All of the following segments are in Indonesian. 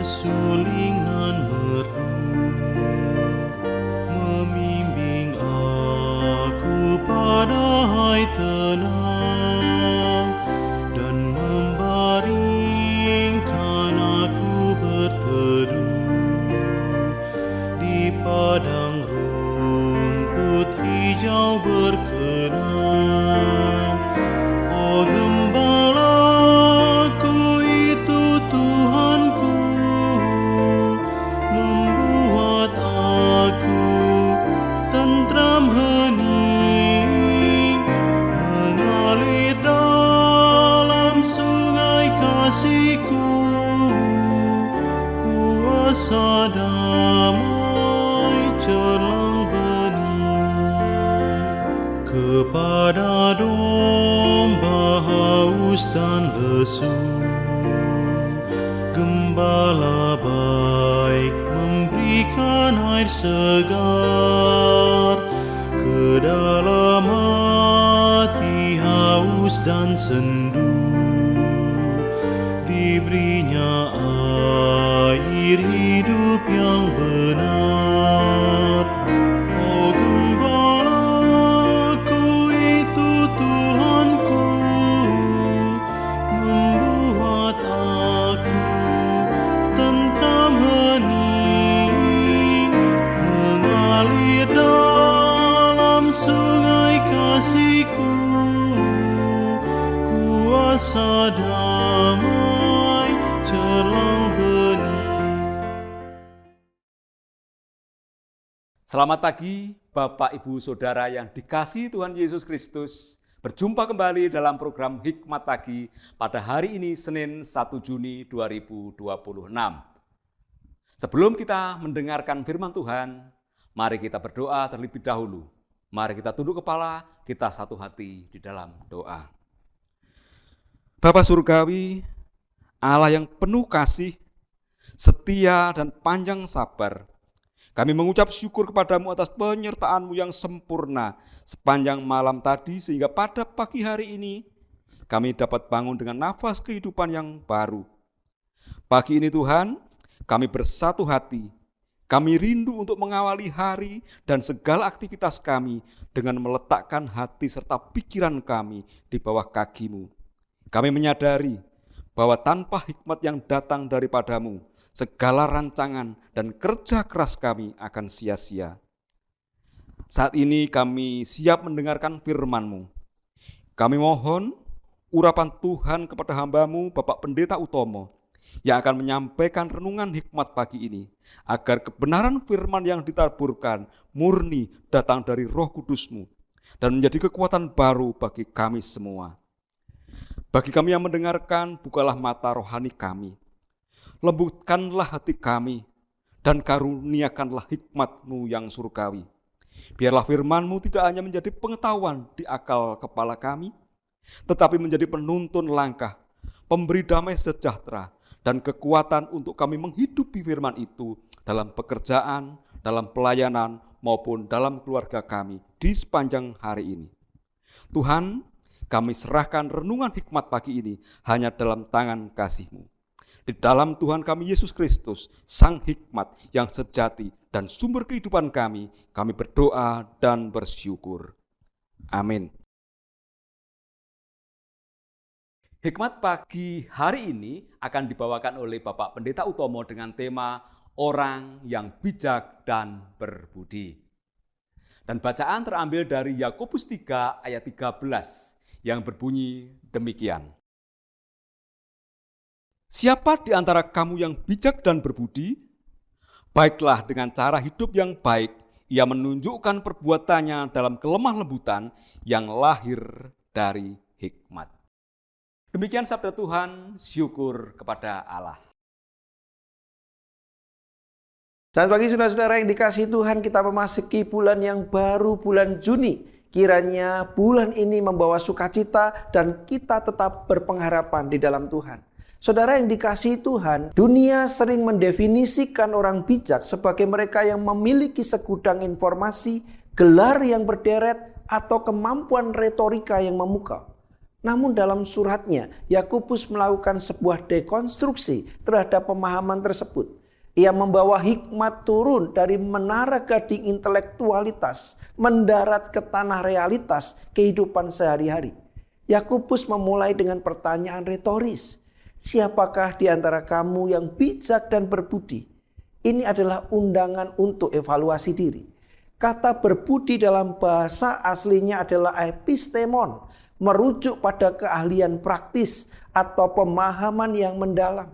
suling nan merdu, membimbing aku pada hai tenang, dan membaringkan aku berteduh di padang rumput hijau berkenan. Oh gembalaku itu Tuhanku, membuat aku tentram hening, mengalir dalam sungai kasih-Ku, kuasa damai celang bening. Kepada domba haus dan lesu, Gembala baik memberikan air segar. Ke dalam hati haus dan sendu, diberinya air hidup yang benar. Oh gembalaku itu Tuhanku, membuat aku tentram hening, mengalir dalam sungai kasih-Ku, kuasa damai celang bening. Selamat pagi Bapak, Ibu, Saudara yang dikasihi Tuhan Yesus Kristus. Berjumpa kembali dalam program Hikmat Pagi pada hari ini Senin 1 Juni 2026. Sebelum kita mendengarkan firman Tuhan, mari kita berdoa terlebih dahulu. Mari kita tunduk kepala, kita satu hati di dalam doa. Bapa Surgawi, Allah yang penuh kasih, setia dan panjang sabar, kami mengucap syukur kepadamu atas penyertaan-Mu yang sempurna sepanjang malam tadi, sehingga pada pagi hari ini kami dapat bangun dengan nafas kehidupan yang baru. Pagi ini Tuhan, kami bersatu hati, kami rindu untuk mengawali hari dan segala aktivitas kami dengan meletakkan hati serta pikiran kami di bawah kaki-Mu. Kami menyadari bahwa tanpa hikmat yang datang daripadamu, segala rancangan dan kerja keras kami akan sia-sia. Saat ini kami siap mendengarkan firman-Mu. Kami mohon urapan Tuhan kepada hamba-Mu, Bapak Pendeta Utomo, yang akan menyampaikan renungan hikmat pagi ini, agar kebenaran firman yang ditaburkan murni datang dari Roh Kudus-Mu dan menjadi kekuatan baru bagi kami semua. Bagi kami yang mendengarkan, bukalah mata rohani kami. Lembutkanlah hati kami dan karuniakanlah hikmat-Mu yang surgawi. Biarlah firman-Mu tidak hanya menjadi pengetahuan di akal kepala kami, tetapi menjadi penuntun langkah, pemberi damai sejahtera dan kekuatan untuk kami menghidupi firman itu dalam pekerjaan, dalam pelayanan, maupun dalam keluarga kami di sepanjang hari ini. Tuhan, kami serahkan renungan hikmat pagi ini hanya dalam tangan kasih-Mu. Di dalam Tuhan kami Yesus Kristus, Sang Hikmat yang sejati dan sumber kehidupan kami berdoa dan bersyukur. Amin. Hikmat pagi hari ini akan dibawakan oleh Bapak Pendeta Utomo dengan tema Orang yang Bijak dan Berbudi. Dan bacaan terambil dari Yakobus 3 ayat 13 yang berbunyi demikian. Siapa di antara kamu yang bijak dan berbudi? Baiklah dengan cara hidup yang baik, ia menunjukkan perbuatannya dalam kelemah lembutan yang lahir dari hikmat. Demikian sabda Tuhan, syukur kepada Allah. Selamat pagi saudara-saudara yang dikasihi Tuhan, kita memasuki bulan yang baru, bulan Juni. Kiranya bulan ini membawa sukacita dan kita tetap berpengharapan di dalam Tuhan. Saudara yang dikasihi Tuhan, dunia sering mendefinisikan orang bijak sebagai mereka yang memiliki segudang informasi, gelar yang berderet, atau kemampuan retorika yang memukau. Namun dalam suratnya, Yakobus melakukan sebuah dekonstruksi terhadap pemahaman tersebut. Ia membawa hikmat turun dari menara gading intelektualitas, mendarat ke tanah realitas kehidupan sehari-hari. Yakobus memulai dengan pertanyaan retoris. Siapakah di antara kamu yang bijak dan berbudi? Ini adalah undangan untuk evaluasi diri. Kata berbudi dalam bahasa aslinya adalah epistemon, merujuk pada keahlian praktis atau pemahaman yang mendalam.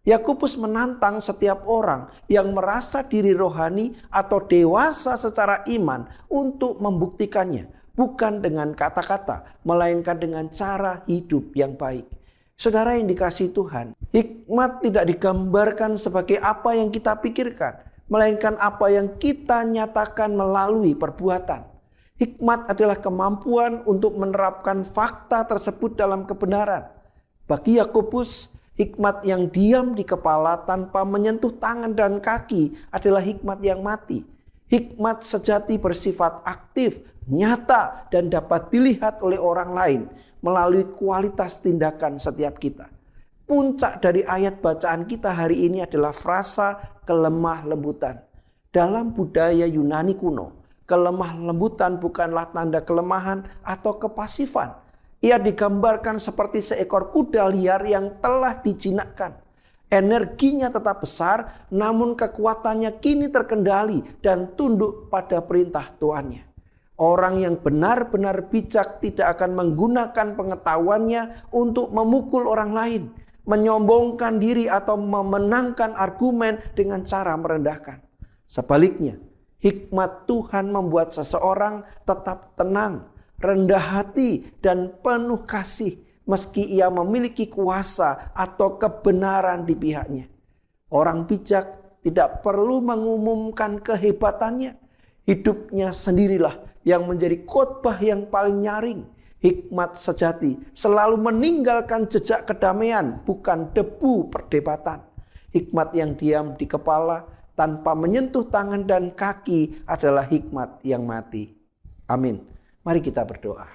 Yakobus menantang setiap orang yang merasa diri rohani atau dewasa secara iman untuk membuktikannya, bukan dengan kata-kata, melainkan dengan cara hidup yang baik. Saudara yang dikasihi Tuhan, hikmat tidak digambarkan sebagai apa yang kita pikirkan, melainkan apa yang kita nyatakan melalui perbuatan. Hikmat adalah kemampuan untuk menerapkan fakta tersebut dalam kebenaran. Bagi Yakobus, hikmat yang diam di kepala tanpa menyentuh tangan dan kaki adalah hikmat yang mati. Hikmat sejati bersifat aktif, nyata, dan dapat dilihat oleh orang lain melalui kualitas tindakan setiap kita. Puncak dari ayat bacaan kita hari ini adalah frasa kelemah lembutan. Dalam budaya Yunani kuno, kelemah lembutan bukanlah tanda kelemahan atau kepasifan. Ia digambarkan seperti seekor kuda liar yang telah dijinakkan. Energinya tetap besar, namun kekuatannya kini terkendali dan tunduk pada perintah tuannya. Orang yang benar-benar bijak tidak akan menggunakan pengetahuannya untuk memukul orang lain, menyombongkan diri atau memenangkan argumen dengan cara merendahkan. Sebaliknya, hikmat Tuhan membuat seseorang tetap tenang, rendah hati, dan penuh kasih meski ia memiliki kuasa atau kebenaran di pihaknya. Orang bijak tidak perlu mengumumkan kehebatannya. Hidupnya sendirilah yang menjadi khotbah yang paling nyaring. Hikmat sejati selalu meninggalkan jejak kedamaian, bukan debu perdebatan. Hikmat yang diam di kepala tanpa menyentuh tangan dan kaki adalah hikmat yang mati. Amin. Mari kita berdoa.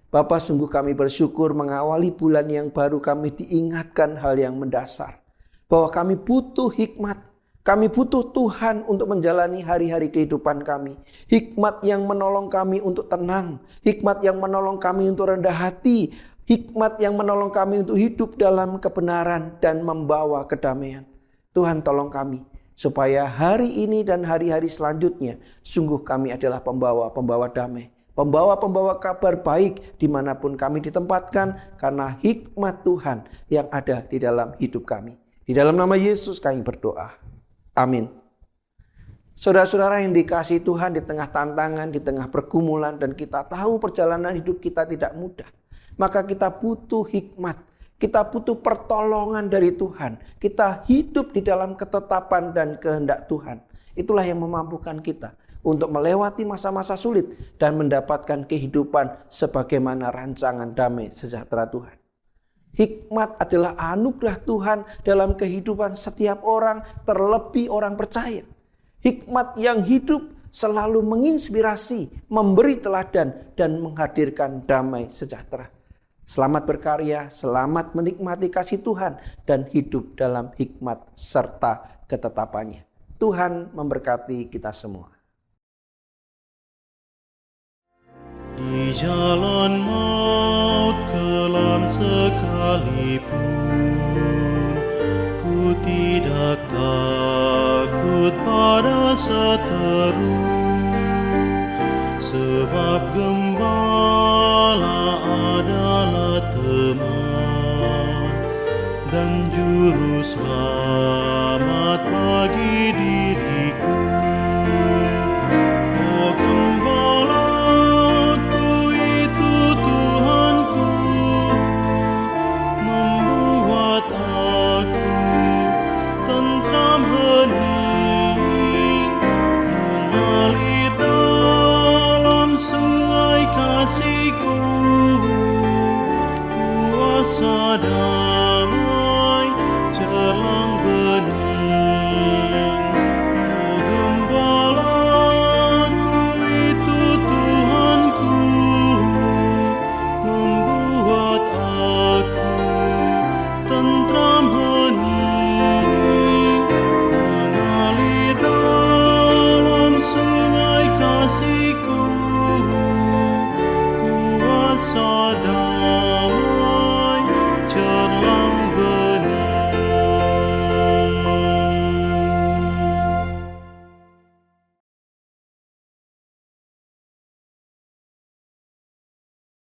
Bapa, sungguh kami bersyukur mengawali bulan yang baru kami diingatkan hal yang mendasar. Bahwa kami butuh hikmat. Kami butuh Tuhan untuk menjalani hari-hari kehidupan kami. Hikmat yang menolong kami untuk tenang. Hikmat yang menolong kami untuk rendah hati. Hikmat yang menolong kami untuk hidup dalam kebenaran dan membawa kedamaian. Tuhan, tolong kami supaya hari ini dan hari-hari selanjutnya sungguh kami adalah pembawa-pembawa damai. Pembawa-pembawa kabar baik dimanapun kami ditempatkan karena hikmat Tuhan yang ada di dalam hidup kami. Di dalam nama Yesus kami berdoa. Amin. Saudara-saudara yang dikasihi Tuhan, di tengah tantangan, di tengah pergumulan, dan kita tahu perjalanan hidup kita tidak mudah, maka kita butuh hikmat, kita butuh pertolongan dari Tuhan. Kita hidup di dalam ketetapan dan kehendak Tuhan. Itulah yang memampukan kita untuk melewati masa-masa sulit dan mendapatkan kehidupan sebagaimana rancangan damai sejahtera Tuhan. Hikmat adalah anugerah Tuhan dalam kehidupan setiap orang, terlebih orang percaya. Hikmat yang hidup selalu menginspirasi, memberi teladan, dan menghadirkan damai sejahtera. Selamat berkarya, selamat menikmati kasih Tuhan, dan hidup dalam hikmat serta ketetapannya. Tuhan memberkati kita semua. Di jalan maut kelam sekalipun, ku tidak takut pada seteru, sebab gembala adalah teman dan juru selamat bagi diriku. Oh gembalaku itu Tuhanku, membuat aku tentram hening, mengalir dalam sungai kasih-Ku, kuasa damai jelang bening. Oh gembalaku itu Tuhanku, Rahmat